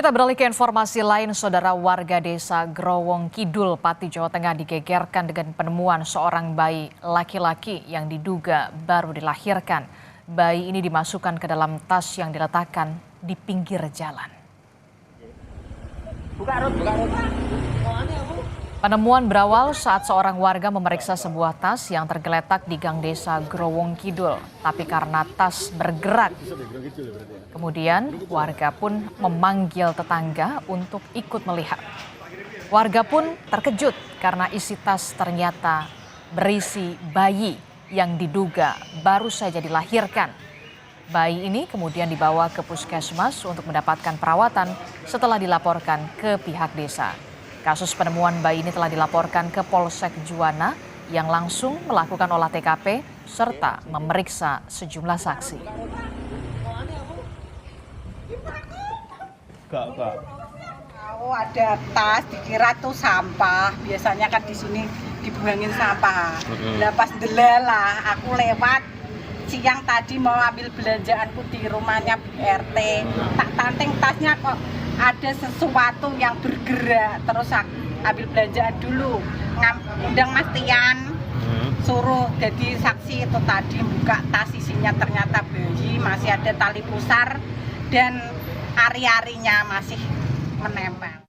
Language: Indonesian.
Kita beralih ke informasi lain, saudara. Warga desa Growong Kidul, Pati, Jawa Tengah digegerkan dengan penemuan seorang bayi laki-laki yang diduga baru dilahirkan. Bayi ini dimasukkan ke dalam tas yang diletakkan di pinggir jalan. Penemuan berawal saat seorang warga memeriksa sebuah tas yang tergeletak di gang desa Growong Kidul. Tapi karena tas bergerak, kemudian warga pun memanggil tetangga untuk ikut melihat. Warga pun terkejut karena isi tas ternyata berisi bayi yang diduga baru saja dilahirkan. Bayi ini kemudian dibawa ke puskesmas untuk mendapatkan perawatan setelah dilaporkan ke pihak desa. Kasus penemuan bayi ini telah dilaporkan ke Polsek Juwana yang langsung melakukan olah TKP serta memeriksa sejumlah saksi. Oh, ada tas, dikira tuh sampah. Biasanya kan di sini dibuangin sampah. Pas delalah, aku lewat siang tadi mau ambil belanjaanku di rumahnya BRT. Tak tanteng tasnya kok ada sesuatu yang bergerak, terus aku ambil belanjaan dulu, undang Mas Tian, suruh jadi saksi itu tadi buka tas, isinya ternyata bayi, masih ada tali pusar dan ari-arinya masih menempel.